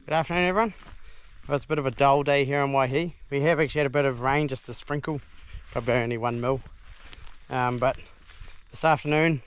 Good afternoon, everyone. Well, it's a bit of a dull day here in Waihi. We have actually had a bit of rain, just a sprinkle, probably only 1 mil. But this afternoon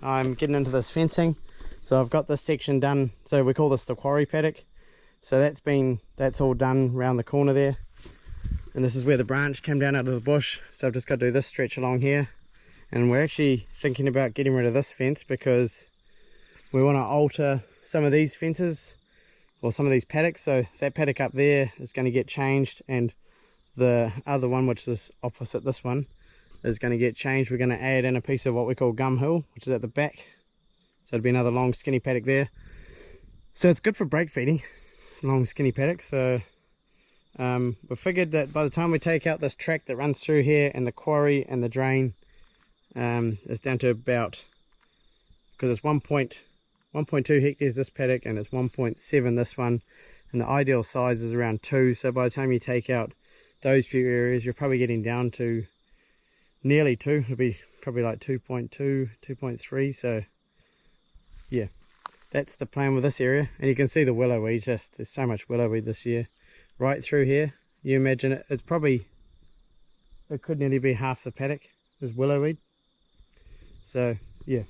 I'm getting into this fencing. So I've got this section done, so we call this the quarry paddock. So that's all done around the corner there. And this is where the branch came down out of the bush. So I've just got to do this stretch along here. And we're actually thinking about getting rid of this fence because we want to alter some of these fences, or some of these paddocks. So that paddock up there is going to get changed, and the other one, which is opposite this one, is going to get changed. We're going to add in a piece of what we call gum hill, which is at the back. So it'll be another long skinny paddock there. So it's good for break feeding, long skinny paddock. So we figured that by the time we take out this track that runs through here, and the quarry and the drain, it's down to about, because it's 1.2 hectares this paddock, and it's 1.7 this one, and the ideal size is around 2. So by the time you take out those few areas, you're probably getting down to nearly 2. It'll be probably like 2.2, 2.3. So yeah, that's the plan with this area. And you can see the willow weed, just there's so much willow weed this year right through here. You imagine it, it could nearly be half the paddock is willow weed. So yeah,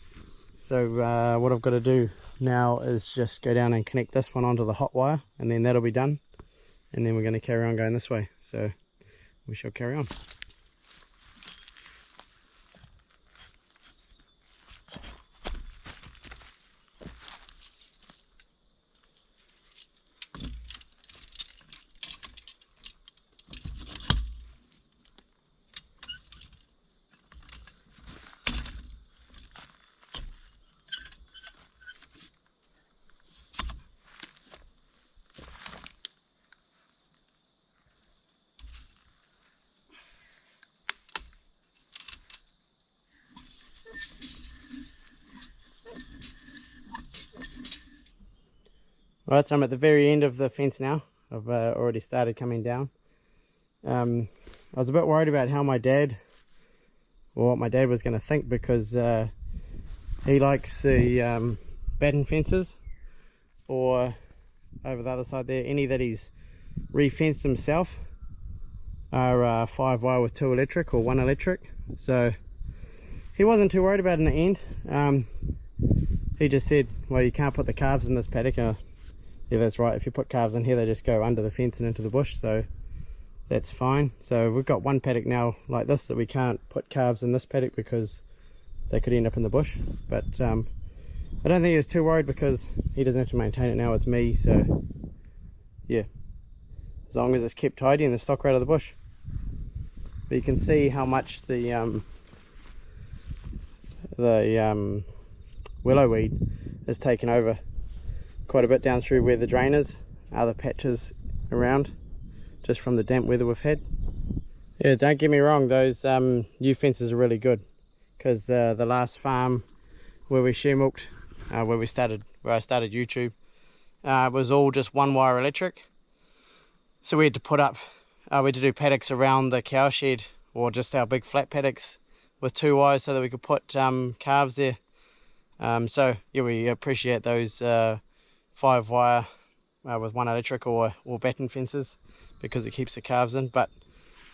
so what I've got to do now is just go down and connect this one onto the hot wire, and then that'll be done. And then we're going to carry on going this way. So we shall carry on. Right, so I'm at the very end of the fence now. I've already started coming down. I was a bit worried about how my dad, or what my dad was going to think, because he likes the batten fences, or over the other side there, any that he's re-fenced himself are 5 wire with 2 electric or 1 electric. So he wasn't too worried about it in the end. He just said, well, you can't put the calves in this paddock. Yeah, that's right. If you put calves in here, they just go under the fence and into the bush, so that's fine. So we've got one paddock now like this that we can't put calves in this paddock because they could end up in the bush. But I don't think he was too worried because he doesn't have to maintain it now, it's me. So yeah, as long as it's kept tidy and the stock are out of the bush. But you can see how much the willow weed has taken over quite a bit down through where the drain is, other patches around, just from the damp weather we've had. Yeah, don't get me wrong, those new fences are really good, because the last farm where we share milked, where I started YouTube, was all just 1 wire electric. So we had to put up, we had to do paddocks around the cow shed, or just our big flat paddocks with 2 wires so that we could put calves there. So yeah, we appreciate those 5 wire with 1 electric or batten fences, because it keeps the calves in. But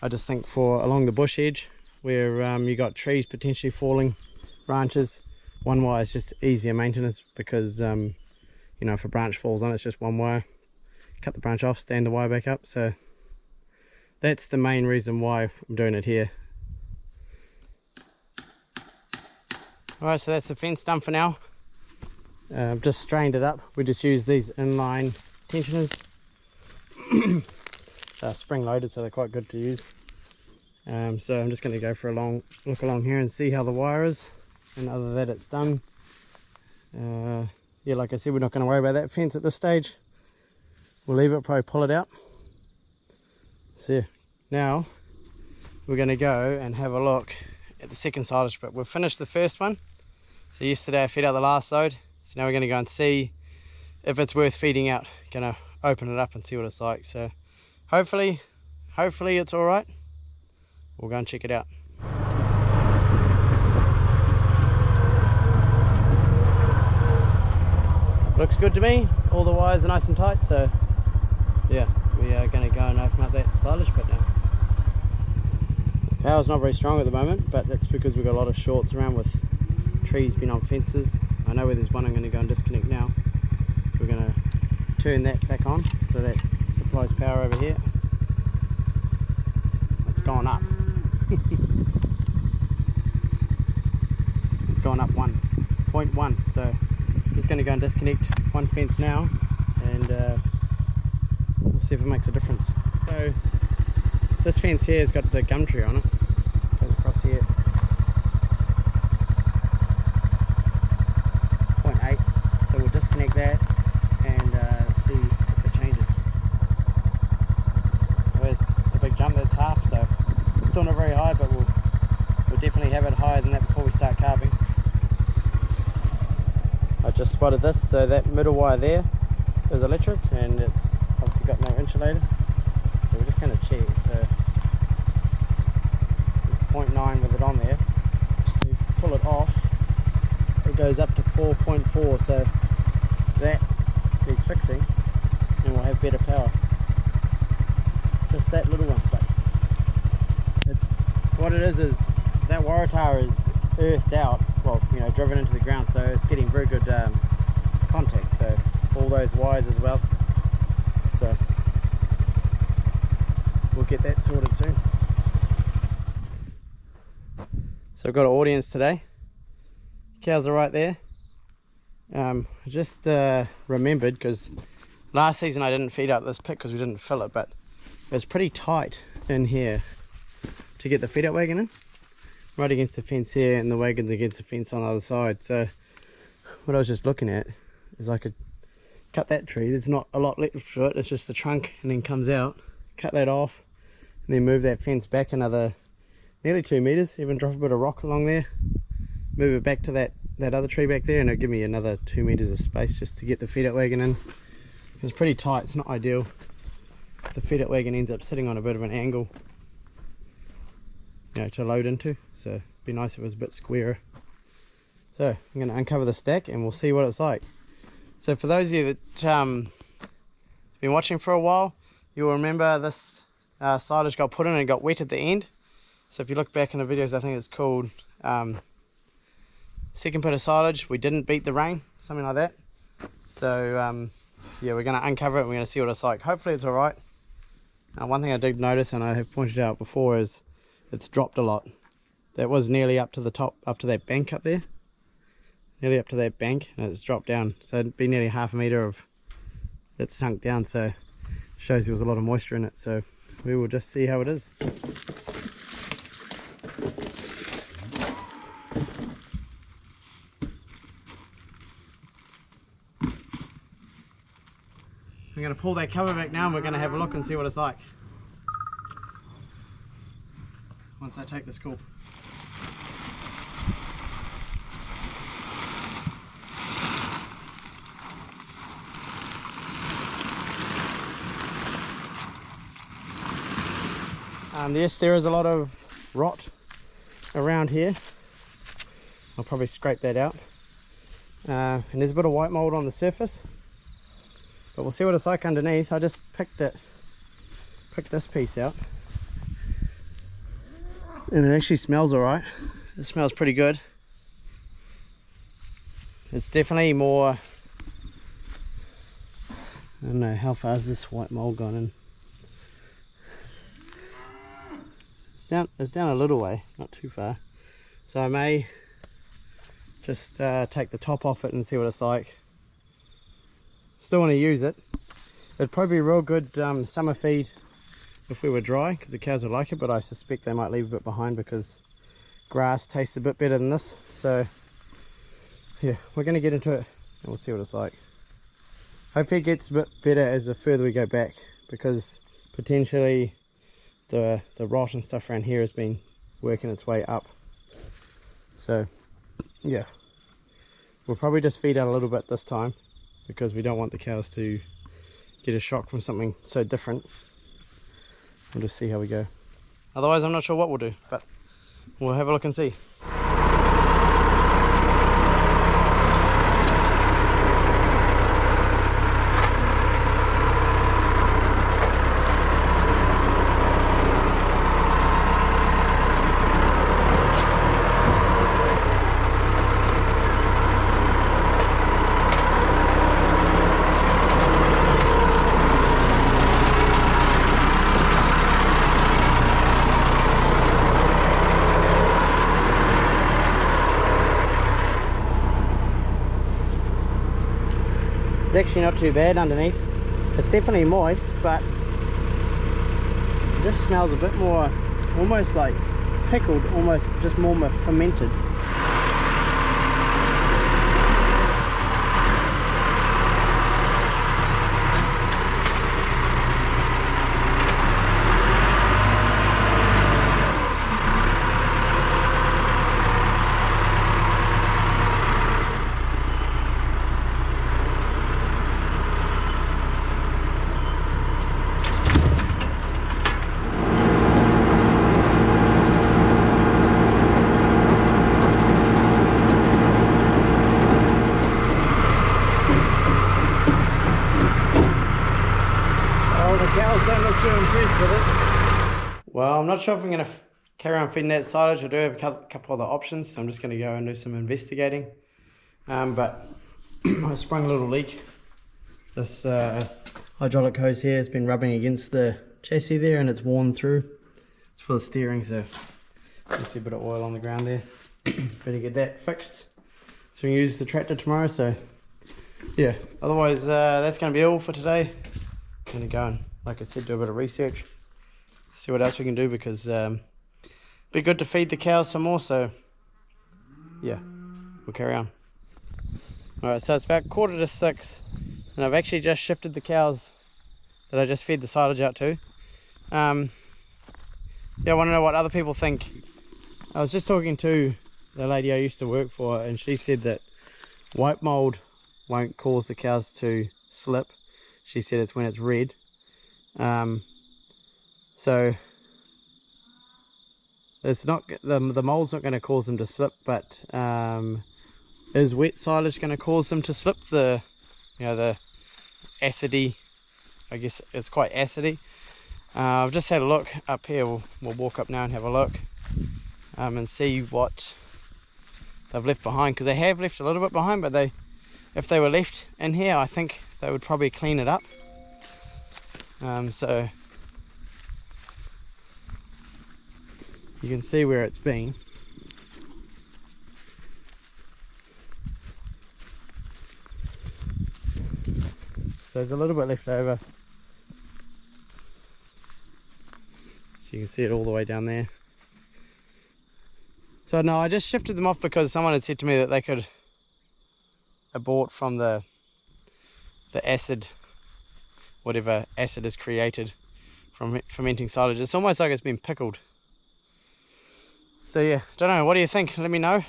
I just think for along the bush edge where you got trees potentially falling, branches, 1 wire is just easier maintenance, because you know, if a branch falls on, it's just 1 wire, cut the branch off, stand the wire back up. So that's the main reason why I'm doing it here. Alright, so that's the fence done for now. I've just strained it up. We just use these inline tensioners. They're spring loaded, so they're quite good to use. So I'm just going to go for a long look along here and see how the wire is, and other than that, it's done. Yeah, like I said, we're not going to worry about that fence at this stage. We'll leave it, probably pull it out. So yeah, now we're going to go and have a look at the second silage strip. We've finished the first one. So yesterday I fed out the last load. So now we're going to go and see if it's worth feeding out. Going to open it up and see what it's like. So hopefully it's all right. We'll go and check it out. Looks good to me. All the wires are nice and tight, so yeah, we are going to go and open up that silage pit now. Power's not very strong at the moment, but that's because we've got a lot of shorts around with trees being on fences. I know where there's one I'm going to go and disconnect now. So we're going to turn that back on so that supplies power over here. It's gone up. It's gone up 1.1, so just going to go and disconnect one fence now, and we'll see if it makes a difference. So this fence here has got the gum tree on it, goes across here, 0.8, so we'll disconnect that and see if it changes. There's a big jump, that's half, so still not very high, but we'll definitely have it higher than that before we start carving. I just spotted this, so that middle wire there is electric and it's obviously got no insulator, so we're just going to check. So there's 0.9 with it on there. We pull it off, it goes up to 4.4, so that needs fixing and we'll have better power. Just that little one, but what it is that Waratah is earthed out, well, you know, driven into the ground, so it's getting very good contact, so all those wires as well, so we'll get that sorted soon. So I've got an audience today. Cows are right there. I just remembered, because last season I didn't feed out this pit because we didn't fill it, but it's pretty tight in here to get the feed out wagon in, right against the fence here, and the wagon's against the fence on the other side. So what I was just looking at is I could cut that tree. There's not a lot left to it, it's just the trunk, and then comes out, cut that off, and then move that fence back another nearly 2 meters, even drop a bit of rock along there, move it back to that other tree back there, and it'll give me another 2 meters of space just to get the feed out wagon in. It's pretty tight, it's not ideal. The feed out wagon ends up sitting on a bit of an angle, you know, to load into, so it'd be nice if it was a bit squarer. So I'm going to uncover the stack and we'll see what it's like. So for those of you that have been watching for a while, you'll remember this silage got put in and it got wet at the end. So if you look back in the videos, I think it's called second pit of silage. We didn't beat the rain, something like that. So yeah, we're going to uncover it and we're going to see what it's like. Hopefully it's alright. One thing I did notice, and I have pointed out before, is it's dropped a lot. That was nearly up to the top, up to that bank up there, nearly up to that bank, and it's dropped down, so it'd be nearly half a meter of it sunk down, so it shows there was a lot of moisture in it. So we will just see how it is. I'm going to pull that cover back now and we're going to have a look and see what it's like once I take this call. Yes, there is a lot of rot around here. I'll probably scrape that out. And there's a bit of white mold on the surface, but we'll see what it's like underneath. I just picked this piece out, and it actually smells alright. It smells pretty good. It's definitely more, I don't know, how far has this white mold gone in? It's down a little way, not too far. So I may just take the top off it and see what it's like. Still want to use it. It'd probably be a real good summer feed if we were dry, because the cows would like it, but I suspect they might leave a bit behind because grass tastes a bit better than this. So yeah, we're going to get into it and we'll see what it's like. Hopefully it gets a bit better as the further we go back, because potentially the rot and stuff around here has been working its way up. So yeah, we'll probably just feed out a little bit this time, because we don't want the cows to get a shock from something so different. We'll just see how we go. Otherwise I'm not sure what we'll do, but we'll have a look and see. actually not too bad underneath. It's definitely moist, but it just smells a bit more, almost like pickled, almost just more fermented. Don't look too impressed with it. Well, I'm not sure if I'm going to carry on feeding that silage. I do have a couple other options, so I'm just going to go and do some investigating. But I sprung a little leak. This hydraulic hose here has been rubbing against the chassis there and it's worn through. It's for the steering, so you can see a bit of oil on the ground there. Better get that fixed so we can use the tractor tomorrow. So yeah, otherwise that's going to be all for today. I'm going to go and, like I said, do a bit of research, see what else we can do, because be good to feed the cows some more. So yeah, we'll carry on. Alright, so it's about 5:45 and I've actually just shifted the cows that I just fed the silage out to. Yeah, I want to know what other people think. I was just talking to the lady I used to work for, and she said that white mold won't cause the cows to slip. She said it's when it's red. So it's not, the mold's not going to cause them to slip, but is wet silage going to cause them to slip? The, you know, the acidy, I guess it's quite acidy. I've just had a look up here. We'll walk up now and have a look and see what they've left behind, because they have left a little bit behind, but if they were left in here, I think they would probably clean it up. So you can see where it's been. So there's a little bit left over. So you can see it all the way down there. So no, I just shifted them off because someone had said to me that they could abort from the acid, whatever acid is created from fermenting silage. It's almost like it's been pickled. So yeah, don't know, what do you think? Let me know.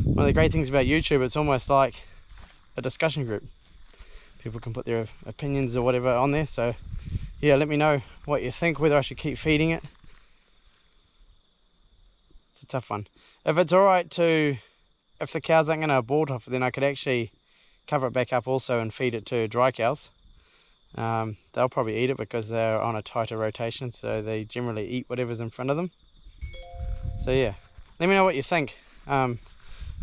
One of the great things about YouTube, it's almost like a discussion group. People can put their opinions or whatever on there. So yeah, let me know what you think, whether I should keep feeding it. It's a tough one. If it's alright to, if the cows aren't going to abort off, then I could actually cover it back up also and feed it to dry cows. They'll probably eat it because they're on a tighter rotation, so they generally eat whatever's in front of them. So yeah, let me know what you think. But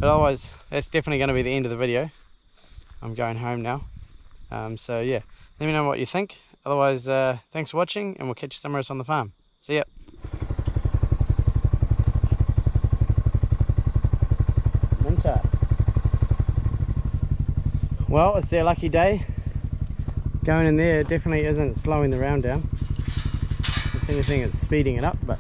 otherwise, that's definitely going to be the end of the video. I'm going home now. So yeah, let me know what you think. Otherwise, thanks for watching, and we'll catch you somewhere else on the farm. See ya. Winter. Well, it's their lucky day. Going in there definitely isn't slowing the round down. If anything, it's speeding it up, but